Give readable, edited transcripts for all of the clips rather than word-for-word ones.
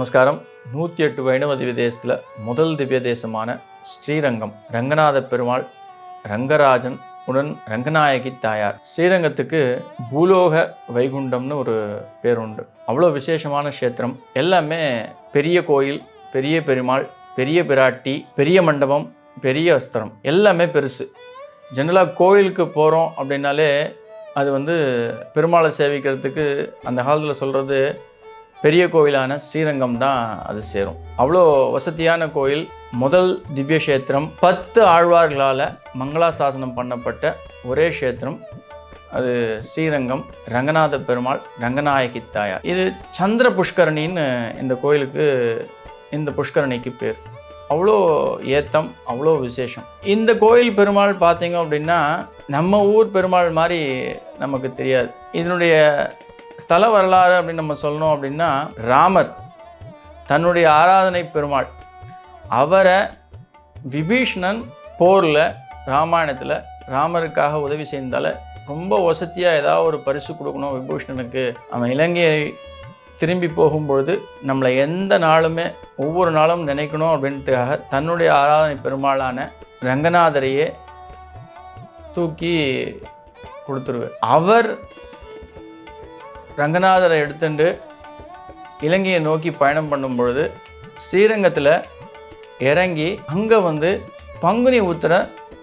நமஸ்காரம். 108 வைணவ திவ்ய தேசத்தில் முதல் திவ்ய தேசமான ஸ்ரீரங்கம், ரங்கநாத பெருமாள், ரங்கராஜன் உடன் ரங்கநாயகி தாயார். ஸ்ரீரங்கத்துக்கு பூலோக வைகுண்டம்னு ஒரு பேர் உண்டு. அவ்வளோ விசேஷமான க்ஷேத்திரம். எல்லாமே பெரிய கோயில், பெரிய பெருமாள், பெரிய பிராட்டி, பெரிய மண்டபம், பெரிய அஸ்திரம், எல்லாமே பெருசு. ஜென்ரலாக கோயிலுக்கு போகிறோம் அப்படின்னாலே அது பெருமாளை சேவிக்கிறதுக்கு அந்த காலத்தில் சொல்கிறது பெரிய கோயிலான ஸ்ரீரங்கம் தான் அது சேரும். அவ்வளோ வசதியான கோயில். முதல் திவ்ய கஷேத்திரம். 10 ஆழ்வார்களால் மங்களாசாசனம் பண்ணப்பட்ட ஒரே க்ஷேத்திரம் அது ஸ்ரீரங்கம், ரங்கநாத பெருமாள், ரங்கநாயகி தாயார். இது சந்திர புஷ்கரணின்னு இந்த கோயிலுக்கு, இந்த புஷ்கரணிக்கு பேர். அவ்வளோ ஏத்தம், அவ்வளோ விசேஷம். இந்த கோயில் பெருமாள் பார்த்தீங்க அப்படின்னா நம்ம ஊர் பெருமாள் மாதிரி நமக்கு தெரியாது. இதனுடைய ஸ்தல வரலாறு அப்படின்னு நம்ம சொல்லணும் அப்படின்னா, ராமர் தன்னுடைய ஆராதனை பெருமாள், அவரை விபீஷ்ணன் போரில் ராமாயணத்தில் ராமருக்காக உதவி செய்தால ரொம்ப வசதியாக ஏதாவது ஒரு பரிசு கொடுக்கணும் விபீஷ்ணனுக்கு. அவன் இலங்கையை திரும்பி போகும்பொழுது நம்மளை எந்த நாளுமே ஒவ்வொரு நாளும் நினைக்கணும் அப்படின்றதுக்காக தன்னுடைய ஆராதனை பெருமாளான ரங்கநாதரையே தூக்கி கொடுத்துருவார். அவர் ரங்கநாதரை எடுத்துட்டு இலங்கையை நோக்கி பயணம் பண்ணும் பொழுது ஸ்ரீரங்கத்தில் இறங்கி அங்கே பங்குனி உத்திர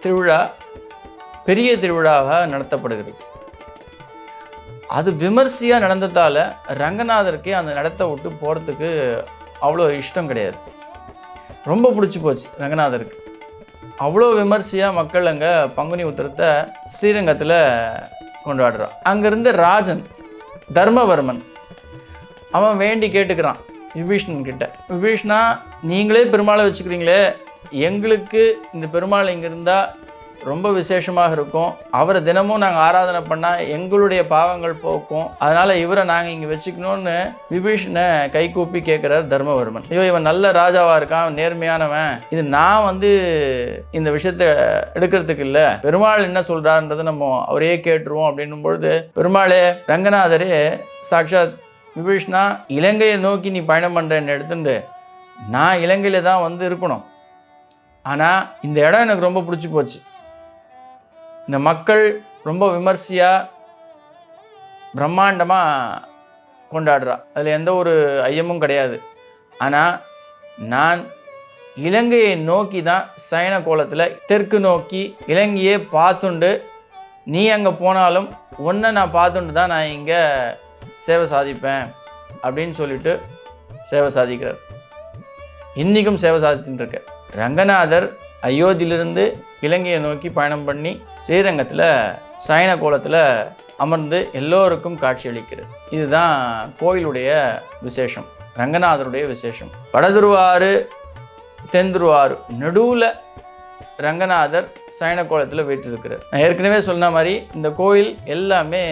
திருவிழா பெரிய திருவிழாவாக நடத்தப்படுகிறது. அது விமர்சையாக நடந்ததால் ரங்கநாதருக்கு அந்த நடத்த விட்டு போகிறதுக்கு அவ்வளோ இஷ்டம் கிடையாது. ரொம்ப பிடிச்சி போச்சு ரங்கநாதருக்கு. அவ்வளோ விமர்சையாக மக்கள் அங்கே பங்குனி உத்திரத்தை ஸ்ரீரங்கத்தில் கொண்டாடுறான். அங்கேருந்து ராஜன் தர்மவர்மன் அவன் வேண்டி கேட்டுக்கிறான் விபீஷ்ணன் கிட்ட, விபீஷ்ணா நீங்களே பெருமாளை வச்சுக்கிறீங்களே, எங்களுக்கு இந்த பெருமாள் இங்கே இருந்தால் ரொம்ப விசேஷமாக இருக்கும். அவரை தினமும் நாங்கள் ஆராதனை பண்ணால் எங்களுடைய பாவங்கள் போக்கும், அதனால் இவரை நாங்கள் இங்கே வச்சுக்கணும்னு விபீஷனை கைகூப்பி கேட்குறார் தர்மவர்மன். ஐயோ இவன் நல்ல ராஜாவாக இருக்கான், நேர்மையானவன், இது நான் இந்த விஷயத்தை எடுக்கிறதுக்கு இல்லை, பெருமாள் என்ன சொல்கிறாருன்றதை நம்ம அவரே கேட்டுருவோம் அப்படின்னும் பொழுது, பெருமாளே ரங்கநாதரே சாட்சாத் விபீஷ்ணா இலங்கையை நோக்கி நீ பயணம் பண்ணுறேன்னு எடுத்துட்டு நான் இலங்கையில் தான் இருக்கணும், ஆனால் இந்த இடம் எனக்கு ரொம்ப பிடிச்சி போச்சு, இந்த மக்கள் ரொம்ப விமர்சையாக பிரம்மாண்டமாக கொண்டாடுறா, அதில் எந்த ஒரு ஐயமும் கிடையாது. ஆனால் நான் இலங்கையை நோக்கி தான் சயன கோலத்தில் தெற்கு நோக்கி இலங்கையே பார்த்துண்டு, நீ அங்கே போனாலும் ஒன்றை நான் பார்த்துண்டு தான் நான் இங்கே சேவை சாதிப்பேன் அப்படின்னு சொல்லிட்டு சேவை சாதிக்கிறார். இன்றைக்கும் சேவை சாதித்துட்டு இருக்க ரங்கநாதர் அயோத்தியிலிருந்து இலங்கையை நோக்கி பயணம் பண்ணி ஸ்ரீரங்கத்தில் சயன கோலத்தில் அமர்ந்து எல்லோருக்கும் காட்சியளிக்கிறது. இதுதான் கோயிலுடைய விசேஷம், ரங்கநாதருடைய விசேஷம். வடதுருவாறு தென்துருவாறு நடுவில் ரங்கநாதர் சயன கோலத்தில் வீற்றிருக்கிறார். நான் ஏற்கனவே சொன்ன மாதிரி இந்த கோயில் எல்லாமே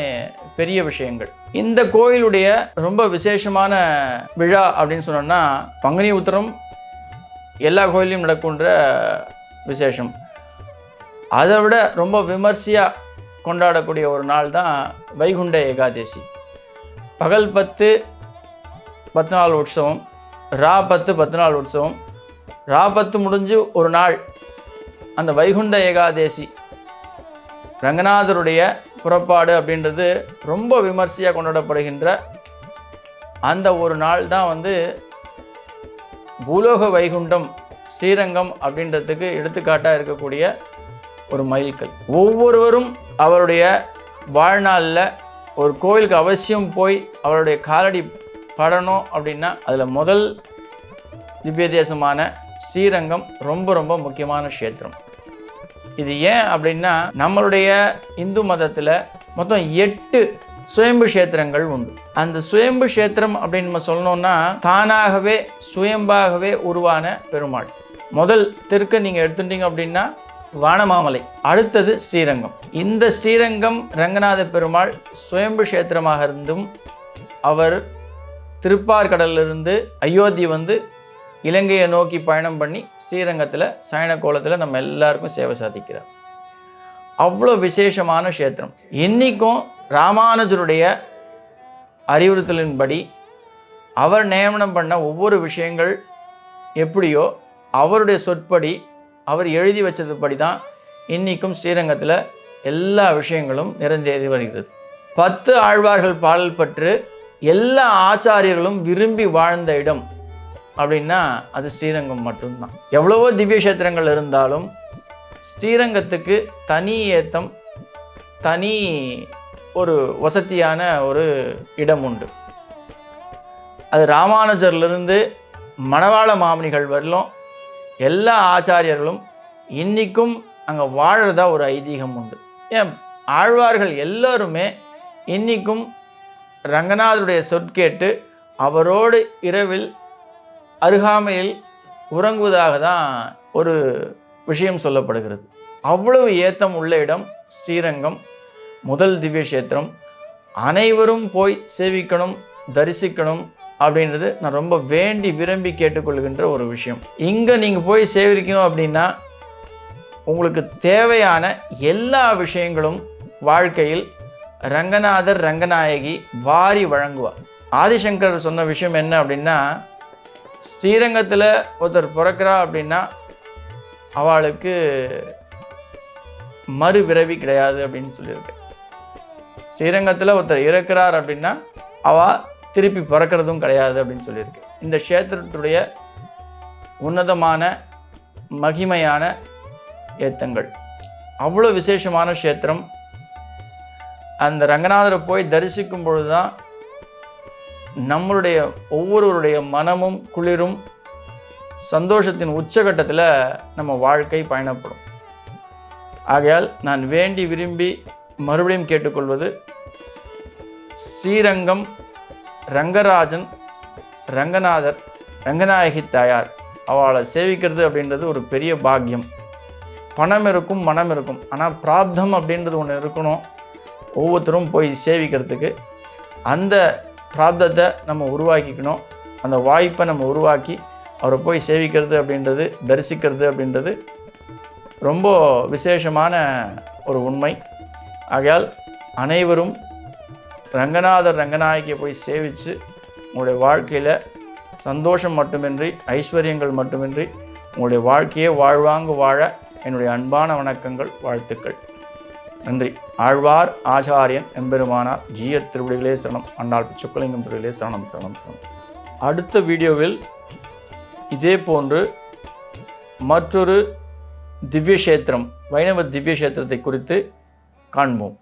பெரிய விஷயங்கள். இந்த கோயிலுடைய ரொம்ப விசேஷமான விழா அப்படின்னு சொன்னோம்னா பங்குனி உத்திரம் எல்லா கோயிலையும் நடக்கின்ற விசேஷம். அதை விட ரொம்ப விமர்சையாக கொண்டாடக்கூடிய ஒரு நாள் தான் வைகுண்ட ஏகாதசி. பகல் 10 10 நாள் உற்சவம், ரா 10 10 நாள் உற்சவம், ரா 10 முடிஞ்சு ஒரு நாள் அந்த வைகுண்ட ஏகாதசி ரங்கநாதருடைய புறப்பாடு அப்படின்றது ரொம்ப விமர்சையாக கொண்டாடப்படுகின்ற அந்த ஒரு நாள் தான் பூலோக வைகுண்டம் ஸ்ரீரங்கம் அப்படின்றதுக்கு எடுத்துக்காட்டாக இருக்கக்கூடிய ஒரு மைல்கல். ஒவ்வொருவரும் அவருடைய வாழ்நாளில் ஒரு கோயிலுக்கு அவசியம் போய் அவருடைய காலடி படணும் அப்படின்னா அதில் முதல் திவ்ய தேசமான ஸ்ரீரங்கம் ரொம்ப ரொம்ப முக்கியமான க்ஷேத்திரம். இது ஏன் அப்படின்னா நம்மளுடைய இந்து மதத்தில் மொத்தம் 8 சுயம்பு க்ஷேத்திரங்கள் உண்டு. அந்த சுயம்பு க்ஷேத்திரம் அப்படின்னு நம்ம சொல்லணும்னா தானாகவே சுயம்பாகவே உருவான பெருமாள். முதல் தெற்க நீங்கள் எடுத்துட்டீங்க அப்படின்னா வானமாமலை, அடுத்தது ஸ்ரீரங்கம். இந்த ஸ்ரீரங்கம் ரங்கநாத பெருமாள் சுயம்பு க்ஷேத்திரமாக இருந்தும் அவர் திருப்பார்கடலிருந்து அயோத்தி இலங்கையை நோக்கி பயணம் பண்ணி ஸ்ரீரங்கத்தில் சயன கோலத்தில் நம்ம எல்லாருக்கும் சேவை சாதிக்கிறார். அவ்வளோ விசேஷமான க்ஷேத்திரம். இன்றைக்கும் ராமானுஜருடைய அறிவுறுத்தலின்படி அவர் நியமனம் பண்ண ஒவ்வொரு விஷயங்கள் எப்படியோ அவருடைய சொற்படி அவர் எழுதி வச்சதுபடி தான் இன்றைக்கும் ஸ்ரீரங்கத்தில் எல்லா விஷயங்களும் நிறைந்தேறி வருகிறது. 10 ஆழ்வார்கள் பாடல் பற்று எல்லா ஆச்சாரியர்களும் விரும்பி வாழ்ந்த இடம் அப்படின்னா அது ஸ்ரீரங்கம் மட்டும்தான். எவ்வளவோ திவ்ய கஷேத்திரங்கள் இருந்தாலும் ஸ்ரீரங்கத்துக்கு தனி ஏத்தம், தனி ஒரு வசதியான ஒரு இடம் உண்டு. அது ராமானுஜர்லேருந்து மணவாள மாமுனிகள் வரலும் எல்லா ஆச்சாரியர்களும் இன்றைக்கும் அங்கே வாழறதா ஒரு ஐதீகம் உண்டு. ஏன் ஆழ்வார்கள் எல்லோருமே இன்றைக்கும் ரங்கநாதருடைய சொற்கேட்டு அவரோடு இரவில் அருகாமையில் உறங்குவதாக தான் ஒரு விஷயம் சொல்லப்படுகிறது. அவ்வளவு ஏத்தம் உள்ள இடம் ஸ்ரீரங்கம், முதல் திவ்ய கஷேத்திரம். அனைவரும் போய் சேவிக்கணும், தரிசிக்கணும் அப்படின்றது நான் ரொம்ப வேண்டி விரும்பி கேட்டுக்கொள்கின்ற ஒரு விஷயம். இங்கே நீங்கள் போய் சேவிக்கணும் அப்படின்னா உங்களுக்கு தேவையான எல்லா விஷயங்களும் வாழ்க்கையில் ரங்கநாதர் ரங்கநாயகி வாரி வழங்குவார். ஆதிசங்கர் சொன்ன விஷயம் என்ன அப்படின்னா, ஸ்ரீரங்கத்தில் ஒருத்தர் பிறக்கிறா அப்படின்னா அவளுக்கு மறு பிறவி கிடையாது அப்படின்னு சொல்லியிருக்கு. ஸ்ரீரங்கத்தில் ஒருத்தர் இறக்கிறார் அப்படின்னா அவள் திருப்பி பிறக்கிறதும் கிடையாது அப்படின்னு சொல்லியிருக்கு. இந்த க்ஷேத்திரத்துடைய உன்னதமான மகிமையான ஏத்தங்கள், அவ்வளோ விசேஷமான க்ஷேத்திரம். அந்த ரங்கநாதரை போய் தரிசிக்கும் பொழுது தான் நம்மளுடைய ஒவ்வொருவருடைய மனமும் குளிரும், சந்தோஷத்தின் உச்சகட்டத்தில் நம்ம வாழ்க்கை பயணப்படும். ஆகையால் நான் வேண்டி விரும்பி மறுபடியும் கேட்டுக்கொள்வது, ஸ்ரீரங்கம் ரங்கராஜன், ரங்கநாதர், ரங்கநாயகி தாயார் அவளை சேவிக்கிறது அப்படின்றது ஒரு பெரிய பாக்கியம். பணம் இருக்கும், மனம் இருக்கும், ஆனால் பிராப்தம் அப்படின்றது ஒன்று இருக்கணும் ஒவ்வொருத்தரும் போய் சேவிக்கிறதுக்கு. அந்த பிராப்தத்தை நம்ம உருவாக்கிக்கணும். அந்த வாய்ப்பை நம்ம உருவாக்கி அவரை போய் சேவிக்கிறது அப்படின்றது, தரிசிக்கிறது அப்படின்றது ரொம்ப விசேஷமான ஒரு உண்மை. ஆகையால் அனைவரும் ரங்கநாதர் ரங்கநாயகியை போய் சேவித்து உங்களுடைய வாழ்க்கையில் சந்தோஷம் மட்டுமின்றி, ஐஸ்வர்யங்கள் மட்டுமின்றி உங்களுடைய வாழ்க்கையை வாழ்வாங்கு வாழ என்னுடைய அன்பான வணக்கங்கள், வாழ்த்துக்கள். நன்றி. ஆழ்வார் ஆச்சாரியன் எம்பெருமானார் ஜீய திருவடிகளே சரணம். அண்டாள் பிச்சக்குலிங்கம் திருவிகளே சரணம் சரணம் சரணம். அடுத்த வீடியோவில் இதே போன்று மற்றொரு திவ்ய கஷேத்திரம், வைணவ திவ்ய கஷேத்திரத்தை குறித்து காண்போம்.